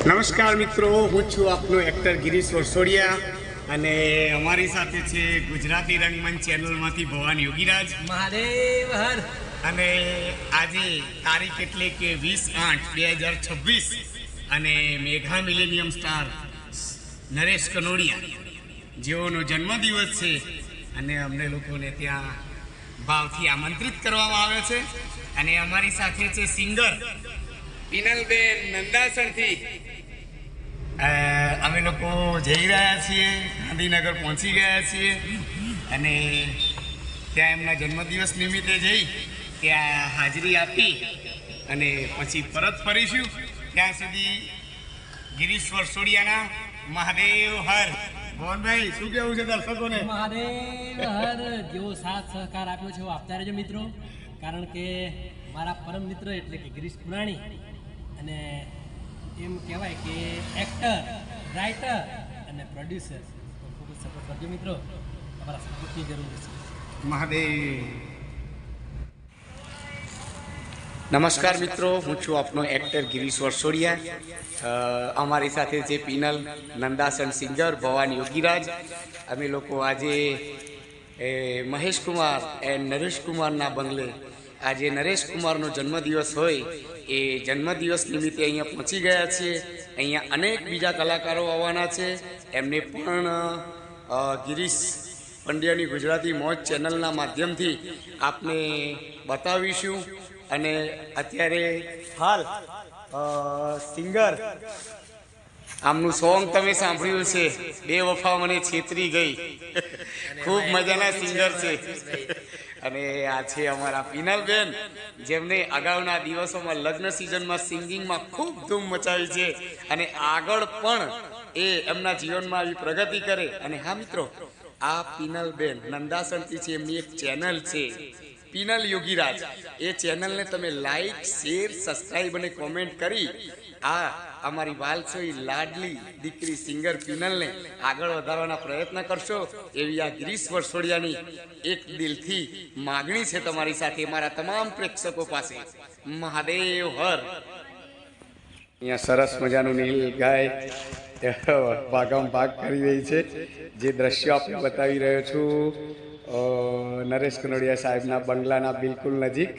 નમસ્કાર મિત્રો, હું છું આપનો એક્ટર ગિરીશ વરસોડિયા અને અમારી સાથે છે ગુજરાતી રંગમંચ ચેનલમાંથી ભવાન યોગીરાજ મહાદેવ હર. અને આજે તારીખ એટલે કે 20/8/2026 અને મેઘા મિલેનિયમ સ્ટાર નરેશ કનોડિયા જેઓનો જન્મદિવસ છે અને અમને લોકોને ત્યાં ભાવથી આમંત્રિત કરવામાં આવે છે. અને અમારી સાથે છે સિંગર પિનલબેન નંદાસણથી. અમે લોકો જઈ રહ્યા છીએ, ગાંધીનગર પહોંચી ગયા છીએ અને ત્યાં એમના જન્મદિવસ નિમિત્તે જઈ ત્યાં હાજરી આપી અને પછી પરત ફરીશું. ત્યાં સુધી ગિરીશ વરસોડિયાના મહાદેવ હર. ભવનભાઈ, શું કહેવું છે દર્શકોને? મહાદેવ હર. જેવો સાથ સહકાર આપ્યો છે આપતા રહેજો મિત્રો, કારણ કે મારા પરમ મિત્ર એટલે કે ગિરીશ પુરાણી અને એમ કહેવાય કે એક્ટર, રાઇટર અને પ્રોડ્યુસર ખૂબ જ સપોર્ટ કરજો મિત્રો. તમારા સપોર્ટની જરૂર છે. મહાદેવ. નમસ્કાર મિત્રો, હું છું આપનો એક્ટર ગિરીશ વરસોડિયા. અમારી સાથે છે પિનલ નંદાસન સિંગર ભવાન યોગીરાજ. અમે લોકો આજે મહેશ કુમાર એન્ડ નરેશ કુમારના બંગલે આજે નરેશ કુમારનો જન્મદિવસ હોય એ જન્મદિવસ નિમિત્તે અહીંયા પહોંચી ગયા છીએ. અહીંયા અનેક બીજા કલાકારો આવવાના છે. એમને પણ ગિરીશ પંડ્યાની ગુજરાતી મોજ ચેનલના માધ્યમથી આપને બતાવીશું. અને અત્યારે હાલ સિંગર, આમનું સોંગ તમે સાંભળ્યું છે, બે વફા મને છેતરી ગઈ. ખૂબ મજાના સિંગર છે. અને આ છે અમારા પિનલબેન, જેમને અગાઉના દિવસોમાં લગ્ન સિઝનમાં સિંગિંગમાં ખૂબ ધૂમ મચાવી છે અને આગળ પણ એ એમના જીવનમાં આવી પ્રગતિ કરે. અને હા મિત્રો, આ પિનલબેન નંદાસનથી છે, એમની એક ચેનલ છે પિનલ યોગીરાજ. એ ચેનલને તમે લાઈક, શેર, સબસ્ક્રાઈબ અને કોમેન્ટ કરી આ અમારી વાલસોઈ લાડલી દીકરી સિંગર પિનલને આગળ વધારવાના પ્રયત્ન કરશો એવી આ ગિરીશ વરસોડિયાની એક દિલથી માગણી છે તમારી સાથે, મારા તમામ પ્રેક્ષકો પાસે. મહાદેવ હર. અહીંયા સરસ મજાનું નીલ ગાય ભાગમ ભાગ કરી રહી છે. જે દ્રશ્યો આપણે બતાવી રહ્યો છું નરેશ કનોડિયા સાહેબના બંગલાના બિલકુલ નજીક.